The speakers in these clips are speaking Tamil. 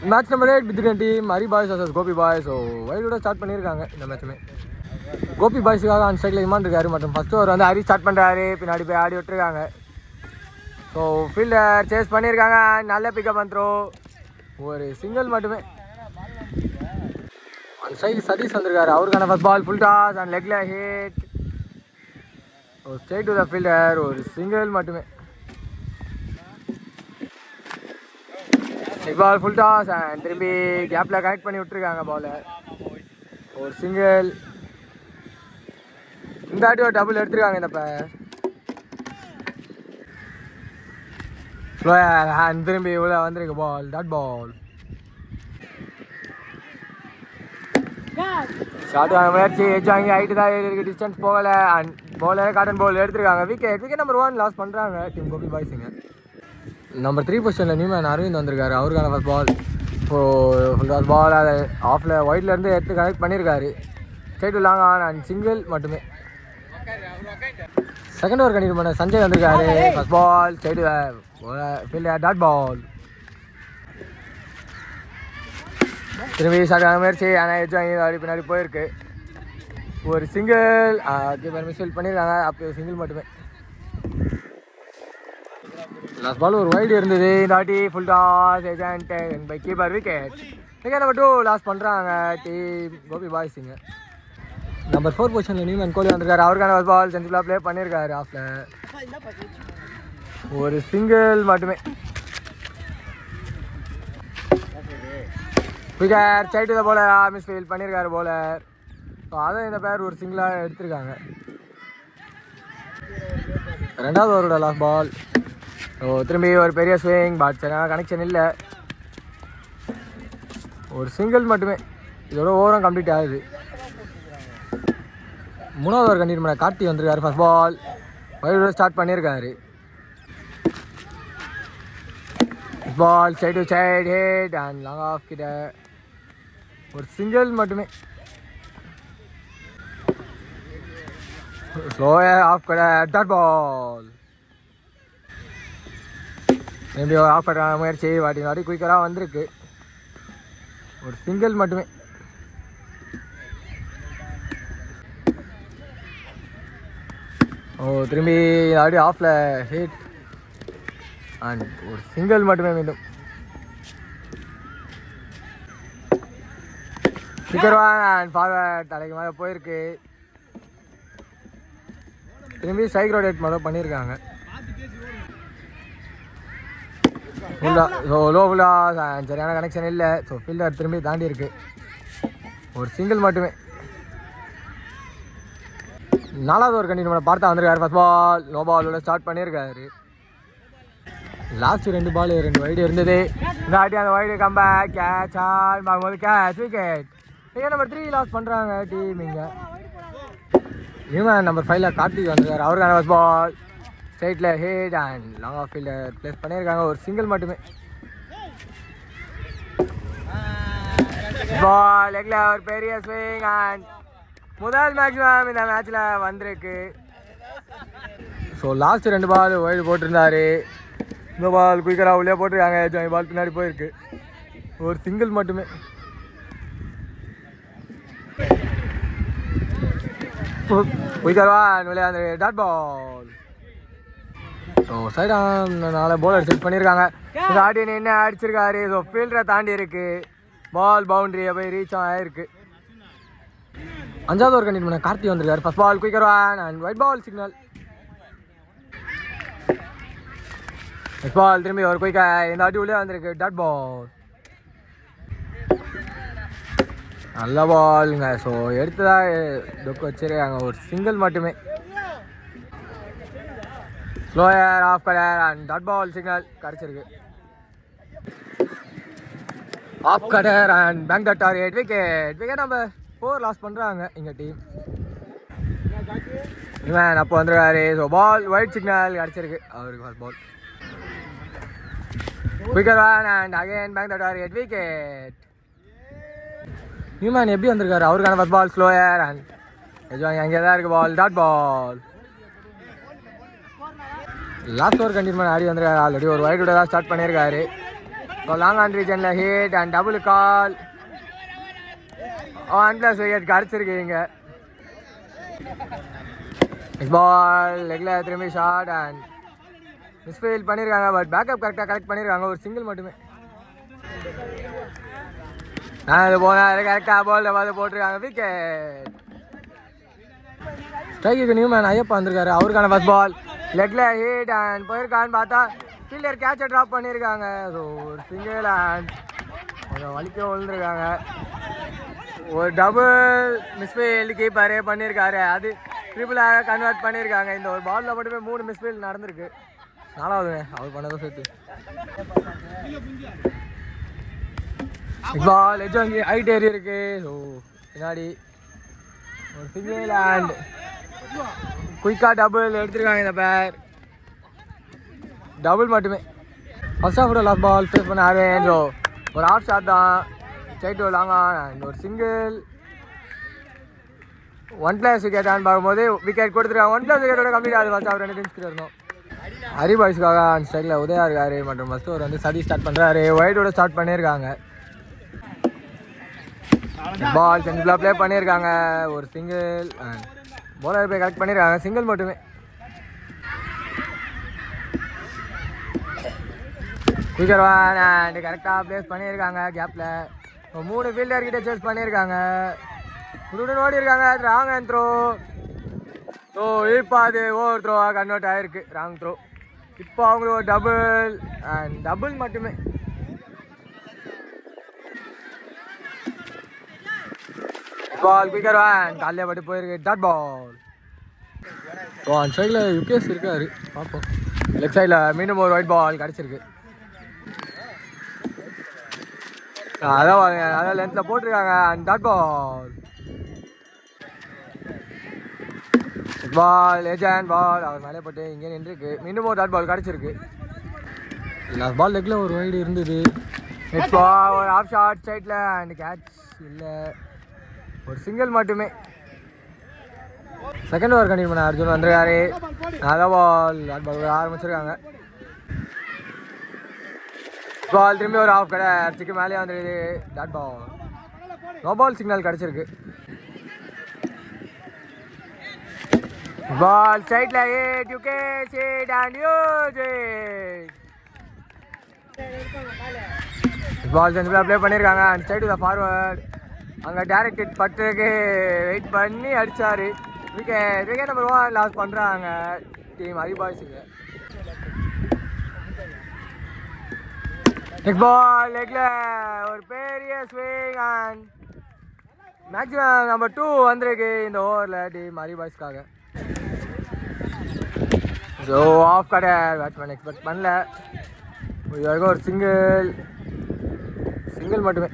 Match number 8 with team Hari boys versus Gopi boys. So வைடோட ஸ்டார்ட் பண்ணியிருக்காங்க இந்த மேட்சுமே. கோபி பாய்ஸுக்காக அந்த சைடில் இமான் இருக்காரு மற்றும் ஃபஸ்ட் ஓவர் வந்து ஹரி ஸ்டார்ட் பண்ணுறாரு. பின்னாடி போய் ஆடி விட்டுருக்காங்க. ஸோ ஃபீல்டர் சேஸ் பண்ணியிருக்காங்க. நல்ல பிக்கப் த்ரோ, ஒரு சிங்கிள் மட்டுமே. அந்த சைடு சதீஷ் வந்திருக்காரு. அவருக்கான first ball full toss and லெக்ல hit. So straight to the fielder, ஒரு சிங்கிள் மட்டுமே. பால் ஃபுல் டாஸ் அண்ட் திரும்பி கேப்பில் கனெக்ட் பண்ணி விட்டுருக்காங்க பாலை, ஒரு சிங்கிள். இந்த ஆட்டி ஒரு டபுள் எடுத்துருக்காங்க இந்த ஸ்லோயாக திரும்பி இவ்வளோ வந்திருக்கு பால், டாட் பால். ஷார்ட் வாங்க முயற்சி, எஜ் வாங்கி ஹைட்டு தான் இருக்கு, டிஸ்டன்ஸ் போகலை. அண்ட் பாலர் காட்டன் பால் எடுத்துருக்காங்க. விக்கெட் நம்பர் 1 லாஸ் பண்ணுறாங்க டீம் கோபி பாய்ஸுங்க. நம்பர் 3 பொசிஷனில் நியூமேன் அரவிந்த் வந்திருக்காரு. அவருக்கான first ball full toss ball அதை ஆஃபில் ஒயிட்லேருந்து எடுத்து கனெக்ட் பண்ணியிருக்காரு. Straight to long on and single மட்டுமே. செகண்ட் ஓவர் கண்டிப்பாக பண்ண சஞ்சய் வந்திருக்காரு. First ball straight fielder dot ball. திரும்பி ஷார்ட் முயற்சி, ஆனால் எஜ் வாங்கி அப்படி பின்னாடி போயிருக்கு, ஒரு சிங்கிள். கீப்பர் மிஸ்ஃபீல்ட் பண்ணியிருக்காங்க. அப்போ சிங்கிள் மட்டுமே. லாஸ்ட் பால் ஒரு வைடு இருந்தது. இந்த வாட்டி ஃபுல் டாஸ் ஏஜென்ட் by keeper wicket. Wicket number 2 loss பண்ணுறாங்க டீம் கோபி பாய்ஸுங்க. நம்பர் 4 பொசிஷனில் நியூமன் கோலி வந்திருக்காரு. அவருக்கான ஃபர்ஸ்ட் பால் சென்சுரியாக ப்ளே பண்ணியிருக்காரு. ஆஃபில் ஒரு சிங்கிள் மட்டுமே. Wicket side to the bowler, misfield பண்ணியிருக்காரு போலர். ஸோ அதை இந்த பேர் ஒரு சிங்கிளாக எடுத்திருக்காங்க. ரெண்டாவது ஓவரோட லாஸ்ட் பால். ஸோ திரும்பி ஒரு பெரிய ஸ்விங், பட் சரியான கனெக்ஷன் இல்லை, ஒரு சிங்கிள் மட்டுமே. இதோட ஓவரும் கம்ப்ளீட் ஆகுது. மூணாவது ஓவர் கண்டிப்பாக பண்ண கார்த்தி வந்திருக்காரு. ஃபர்ஸ்ட் பால் வைடோட ஸ்டார்ட் பண்ணியிருக்காரு. Ball side to side hit and long off கிட்ட, ஒரு சிங்கிள் மட்டுமே. ஸ்லோயாக ஆஃப் கிட்ட டாட் பால். எப்படி ஒரு ஆஃப் பண்ணுற முயற்சி, வாட்டி குயிக்கராக வந்திருக்கு, ஒரு சிங்கிள் மட்டுமே. திரும்பி ஆடி ஆஃபில் ஹிட் அண்ட் ஒரு சிங்கிள் மட்டுமே. மீண்டும் குயிக்கரா அண்ட் ஃபார்வர்ட் தலைக்கு மேலே போயிருக்கு. திரும்பி ஸ்ட்ரைக் ரொட்டேட் மட்டும் பண்ணியிருக்காங்க. லோ ஃபுல்லா சரியான கனெக்ஷன் இல்லை. ஸோ ஃபீல்டர் திரும்பி தாண்டி இருக்கு, ஒரு சிங்கிள் மட்டுமே. நாலாவது ஒரு கண்டிப்பாக பார்த்தா வந்திருக்காரு. ஃபர்ஸ்ட் பால் நோ பாலோட ஸ்டார்ட் பண்ணியிருக்காரு. லாஸ்ட் 2 பால் 2 வைடு இருந்தது. இந்த ஆட்டி அந்த வைடு கம்பேக் கேட்ச் ஆன் பார்க்கும்போது catch wicket. Wicket number 3 loss பண்ணுறாங்க டீம். இங்கே நியூமேன் நம்பர் 5ல கார்த்திக் வந்திருக்காரு. அவருக்கான ஃபர்ஸ்ட் பால் ஸ்ட்ரைட்டில் hit and long off fielder place பண்ணியிருக்காங்க, ஒரு சிங்கிள் மட்டுமே. பால் லெக்ல ஒரு பெரிய ஸ்விங் அண்ட் முதல் மேக்ஸிமம் இந்த மேட்ச்சில் வந்திருக்கு. ஸோ லாஸ்ட் 2 பால் வைடு போட்டிருந்தாரு. இந்த பால் குயிக்கராக உள்ளே போட்டிருக்காங்க. ஜாய் பால் பின்னாடி போயிருக்கு, ஒரு சிங்கிள் மட்டுமே. குயிக்கரா விளையாண்டு டாட் பால். ஸோ சைடாக போலர் செட் பண்ணியிருக்காங்க. இந்த ஆடியன் என்ன அடிச்சிருக்காரு. ஸோ ஃபீல்டரை தாண்டி இருக்கு, பால் பவுண்டரியை போய் ரீச் ஆகிருக்கு. 5வது ஓவர் கண்டிப்பாக பண்ண கார்த்தி வந்திருக்காரு. First ball quicker one and wide ball signal. First ball திரும்பி ஒரு குயிக்க, இந்த ஆட்டி உள்ளே வந்திருக்கு டாட் பால். நல்ல பாலுங்க. ஸோ எடுத்துதான் டொக்கு வச்சிருக்காங்க, ஒரு சிங்கிள் மட்டுமே. Slower off colour and dot ball signal கிடச்சிருக்கு. Off colour and bank dot target wicket number 4 loss பண்ணுறாங்க எங்கள் டீம். இவன் அப்போ வந்துருக்காரு. ஸோ பால் ஒயிட் சிக்னல் கிடச்சிருக்கு அவருக்கு. First ball quicker one and again bank dot target wicket. New man எப்படி வந்திருக்காரு. அவருக்கான ஃபர்ஸ்ட் பால் ஸ்லோயர் அண்ட் எஜ்வாங்க அங்கே தான் இருக்குது ball, dot ball. Last over கண்டிப்பாக ஆடி வந்திருக்காரு. ஆல்ரெடி ஒரு வைடோட தான் ஸ்டார்ட் பண்ணியிருக்காரு. லாங் ஆன் ரீஜனில் hit and double call. 1+ wicket கிடச்சிருக்கு இங்கே. பால் லெக்கில் திரும்பி ஷார்ட் அண்ட் மிஸ்ஃபீல்ட் பண்ணியிருக்காங்க. பட் பேக்கப் கரெக்டாக கரெக்ட் பண்ணியிருக்காங்க. ஒரு சிங்கிள் மட்டுமே. அது போனால் கரெக்டாக பால் பார்த்து போட்டிருக்காங்க. விக்கெட். ஸ்ட்ரைக்கு நியூமேன் ஐயப்பா வந்திருக்காரு. அவருக்கான ஃபர்ஸ்ட் பால் லெக்கில் ஹிட் அண்ட் போயிருக்கான்னு பார்த்தா ஃபீல்டர் கேட்சை ட்ராப் பண்ணியிருக்காங்க. ஸோ ஒரு சிங்கிள் அண்ட் கொஞ்சம் வலிக்க விழுந்துருக்காங்க. ஒரு டபுள் மிஸ்ஃபீல்டு கீப்பரே பண்ணியிருக்காரு. அது ட்ரிபிளாக கன்வெர்ட் பண்ணியிருக்காங்க. இந்த ஒரு பாலில் மட்டுமே 3 மிஸ்ஃபீல்டு நடந்திருக்கு. 4வதுங்க அவர் பண்ணதும் சேர்த்து. பால் எஜ் வாங்கி ஹைட் ஏறி இருக்கு. ஸோ பின்னாடி ஒரு சிங்கிள் அண்ட் குயிக்காக டபுள் எடுத்துருக்காங்க. இந்த பேர் டபுள் மட்டுமே. First half last ball face பண்ண அரேஞ்ச். ஒரு ஆஃப் ஷாட் தான். ஸ்ட்ரைட் லாங் அண்ட் ஒரு சிங்கிள். 1+ விக்கெட்டான்னு பார்க்கும்போது விக்கெட் கொடுத்துருக்காங்க. 1+ விக்கெட்டோட கம்ப்ளீட் ஆகுது. ஃபர்ஸ்ட் ஆஃப் 2 டீம்ஸ்க்கு இருந்தோம். ஹரி பாய்ஸ்க்காக அந்த ஸ்ட்ரைக்கில் உதயா இருக்காரு மற்றும் ஃபர்ஸ்ட் ஓவர் வந்து சதி ஸ்டார்ட் பண்ணுறாரு. ஒயிட்டோட ஸ்டார்ட் பண்ணியிருக்காங்க. பால் சென்டரில் ப்ளே பண்ணியிருக்காங்க. ஒரு சிங்கிள் அண்ட் பவுலர் போய் கரெக்ட் பண்ணியிருக்காங்க. சிங்கிள் மட்டுமே. குயிக்கர் ஒன் அண்ட் கரெக்டாக ப்ளேஸ் பண்ணியிருக்காங்க. கேப்பில் 3 ஃபீல்டர் கிட்ட சேஸ் பண்ணியிருக்காங்க. உடனே ஓடி இருக்காங்க. Wrong and throw. ஸோ இப்போ அது ஓவர் த்ரோவாக கன்வெர்ட் ஆகிருக்கு. Wrong throw. இப்போ அவங்களுக்கு ஒரு டபுள் அண்ட் டபுள் மட்டுமே. பால் குயிக்கர் ஒன் காலையே பட்டு போயிருக்கு. Dot ball. ஸோ அந்த சைடில் யுகேஷ் இருக்காரு. பார்ப்போம். லெஃப்ட் சைடில் மீண்டும் ஒரு ஒயிட் பால் கிடச்சிருக்கு. அதான் லென்த்தில் போட்டிருக்காங்க. And dot ball. Ball agent ball அவர் மேலே போட்டு இங்கே நின்றுருக்கு. மீண்டும் ஒரு டாட் பால் கிடச்சிருக்கு. லாஸ்ட் பால் லெக்கில் ஒரு வைடு இருந்தது. நெக்ஸ்ட் பால் ஒரு ஆஃப் ஷாட் சைட்டில் அண்ட் கேட்ச் இல்லை. ஒரு சிங்கிள் மட்டுமே. செகண்ட் ஓவர் கண்டினியூ பண்ண அர்ஜுன் வந்துருக்காரு. அதான் பால் டாட் பால் ஆரம்பிச்சிருக்காங்க. பால் திரும்பி ஒரு ஆஃப் கடை அடிச்சுக்கு மேலே வந்துடுது. Dot ball. No ball signal கிடச்சிருக்கு. பால் ஸ்ட்ரைட்ல ஹிட் யுகேஷ் hit and use it. Ball சென்டரில் ப்ளே பண்ணியிருக்காங்க. And straight to the forward. அங்கே டைரக்ட் ஹிட் பட்டுருக்கு. வெயிட் பண்ணி அடித்தார். விக்கெட். விக்கெட் நம்பர் 1 லாஸ் பண்ணுறாங்க டீம் ஹரி பாய்ஸுங்க. நெக்ஸ்ட் பால் லெக்கில் ஒரு பெரிய ஸ்விங் அண்ட் மேக்ஸிமம் நம்பர் 2 வந்திருக்கு இந்த ஓவரில் டீம் ஹரி பாய்ஸ்க்காக. ஸோ ஆஃப் கடை பேட்ஸ்மேன் எக்ஸ்பெக்ட் பண்ணல. இது வரைக்கும் ஒரு சிங்கிள் மட்டுமே.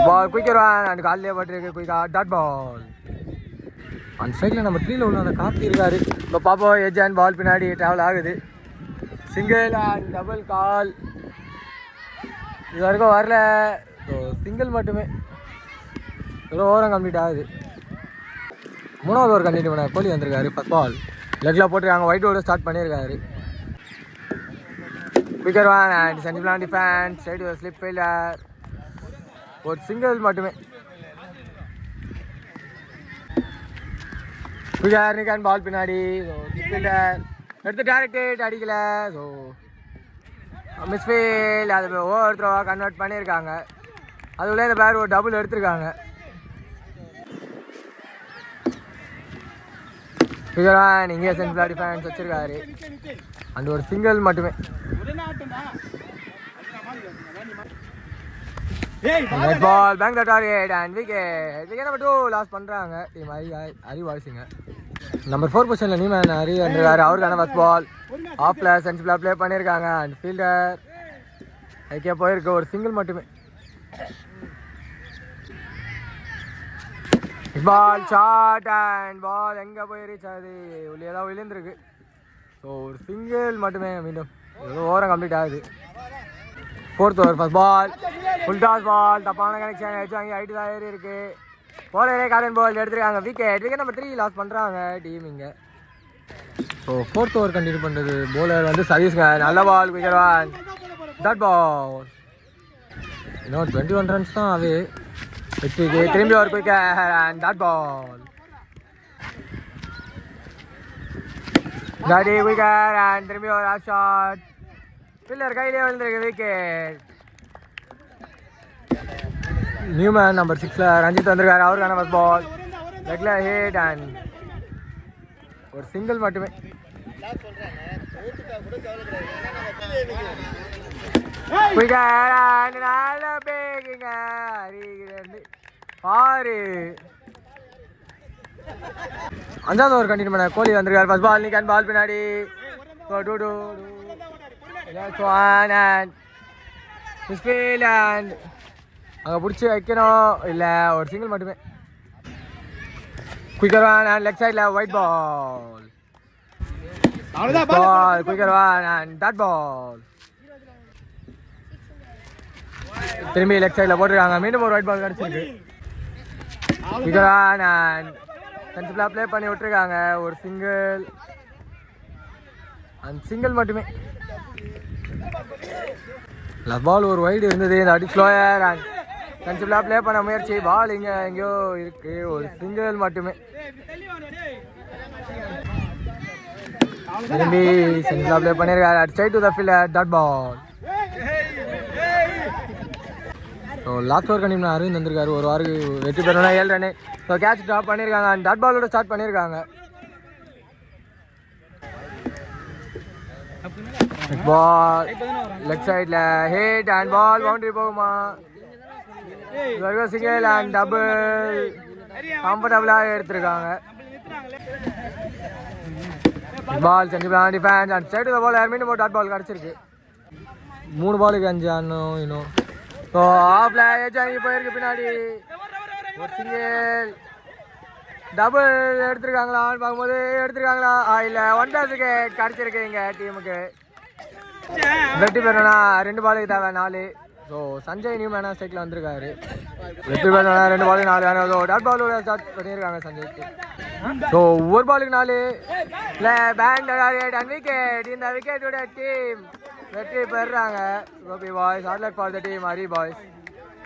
பால் குயிக்கர் ஒன் அண்ட் காலிலே பட்டிருக்கு. குயிக்கா டாட் பால். அந்த சைடில் நம்ம 3ல உள்ள அந்த கார்த்தி இருக்காரு. இப்போ பாப்போம். எஜ் அண்ட் பால் பின்னாடி ட்ராவல் ஆகுது. சிங்கிள் அண்ட் டபுள் கால் இது வரைக்கும் வரல. ஸோ சிங்கிள் மட்டுமே. இவ்வளோ ஓவரம் கம்ப்ளீட் ஆகுது. 3வது ஓவர் கண்டினியூ பண்ண கோலி வந்திருக்காரு. ஃபர்ஸ்ட் பால் லெக்கில் போட்டிருக்காங்க. ஒயிட்டோட ஸ்டார்ட் பண்ணியிருக்காரு. குயிக்கர் ஒன் அண்ட் சென்டிபிளான் defence. Straight to slip fielder. ஒரு சிங்கிள் மட்டுமே. குயிக்கர் நிக்கான் பால் பின்னாடி. ஸோ ஃபீல்டர் எடுத்து டைரக்ட் அடிக்கல. So misfield. அது ஓவர் த்ரோவாக கன்வெர்ட் பண்ணியிருக்காங்க. அதுக்குள்ளே இந்த பேர் ஒரு டபுள் எடுத்திருக்காங்க. குயிக்கர் இங்கே சென்ட்ரல் டிஃபென்ஸ் வச்சிருக்காரு. அந்த ஒரு சிங்கிள் மட்டுமே. Ball bank the target and wicket. Wicket number 2 loss பண்ணுறாங்க டீம் ஹரி பாய்ஸுங்க. நம்பர் 4 பொசிஷனில் நியூமேன் ஹரி வந்துருக்காரு. அவருக்கான ஃபர்ஸ்ட் பால் ஆஃப்ல சென்ட்ரல் ப்ளே பண்ணியிருக்காங்க. அண்ட் ஃபீல்டர் ஐக்கியா போயிருக்கு. ஒரு சிங்கிள் மட்டுமே. பால் ஷார்ட் அண்ட் பால் எங்கே போய் ரீச் ஆகுது. உள்ளே தான் விழுந்துருக்கு. ஸோ ஒரு சிங்கிள் மட்டுமே. மீண்டும் எவ்வளோ ஓவரம் கம்ப்ளீட் ஆகுது. 4th over first ball full toss ball. தப்பான கனெக்ஷன் வச்சு அங்கே ஹைட்டு தான் ஏறி இருக்கு. போலரே கார்டன் பால் எடுத்துருக்காங்க. விக்கெட். விக்கெட் நம்பர் 3 லாஸ் பண்ணுறாங்க டீம் இங்கே. So so 4th over continue பண்ணுறது. போலர் வந்து சதீஷ்ங்க. நல்ல ball, quicker one, dot ball. இன்னும் 21 ரன்ஸ் தான் அது. வெற்றிக்கு திரும்பி ஒரு குயிக்கர் அண்ட் டாட் பால். டாடி குயிக்கர் அண்ட் திரும்பி ஒரு ஆஃப் ஷாட். பில்லர் கையிலே விழுந்திருக்கு, விக்கெட். நியூமேன் நம்பர் 6ல ரஞ்சித் வந்திருக்காரு. அவருக்கான ஃபர்ஸ்ட் பால், லெக்ல ஹிட் அண்ட் ஒரு சிங்கிள் மட்டுமே. குயிக்கர் அண்ட் நல்ல பேக்கிங்க. ஆறு. 5வது ஓவர் கண்டினியூ பண்ண கோலி வந்திருக்காரு. ஃபர்ஸ்ட் பால் நிக்கான், பால் பின்னாடி. அங்கே பிடிச்சி வைக்கணும், இல்லை ஒரு சிங்கிள் மட்டுமே. குயிக்கர் ஒன் அண்ட் லெக் சைடில் wide ball. Ball quicker one and dot ball. திரும்பி லெக் சைடில் போட்டிருக்காங்க. மீண்டும் ஒரு ஒயிட் பால் கிடச்சிருக்கு. குயிக்கர் ஒன் அண்ட் கன்சிபிளாக ப்ளே பண்ணி விட்டுருக்காங்க. ஒரு சிங்கிள் அண்ட் சிங்கிள் மட்டுமே. லாஸ்ட் பால் ஒரு வைடு இருந்தது. இந்த அடி ஸ்லோயர் அண்ட் கன்சிபிளாக ப்ளே பண்ண முயற்சி. பால் இங்கே எங்கேயோ இருக்கு. ஒரு சிங்கிள் மட்டுமே. திரும்பி சென்சிபிளாக ப்ளே பண்ணியிருக்காரு. At side to the fielder, dot ball. So last over கண்டிப்பாக அரவிந்த் வந்திருக்காரு. ஒரு வாருக்கு வெற்றி பெறணும்னா 7 ரன்னு. ஸோ கேட்ச் ட்ராப் பண்ணியிருக்காங்க. அண்ட் டாட் பாலோட ஸ்டார்ட் பண்ணியிருக்காங்க. பால் லெக் சைடில் ஹிட் அண்ட் பால் பவுண்டரி போகுமா? சிங்கிள் அண்ட் டபுள் கம்ஃபர்டபுளாக எடுத்திருக்காங்க. பால் செஞ்சுக்கலாம் டிஃபென்ஸ் அண்ட் சைடு பால் மீண்டும் டாட் பால் கிடச்சிருக்கு. 3 பாலுக்கு 5 ஆனும் இன்னும். ஸோ ஆஃப்ல ஏஜாங்கி போயிருக்கு. பின்னாடி ஒரு சிங்கிள் டபுள் எடுத்திருக்காங்களான்னு பார்க்கும்போது எடுத்திருக்காங்களா இல்லை 1 பேஸுக்கு கிடச்சிருக்கு. இங்கே டீமுக்கு வெற்றி பெறணும்னா 2 பாலுக்கு தேவை 4. ஸோ சஞ்சய் நியூமேனா ஸ்ட்ரைக்கில் வந்திருக்காரு. வெற்றி பெறணும்னா 2 பாலுக்கு 4 வேணும். ஸோ டாட் பாலோட ஸ்டார்ட் பண்ணியிருக்காங்க சஞ்சய்க்கு. ஸோ ஒரு பாலுக்கு 4 இல்லை பேண்ட் அண்ட் விக்கெட். இந்த விக்கெட்டோட டீம் வெற்றி பெறுறாங்க. Gopi boys, hard luck for the team Hari boys.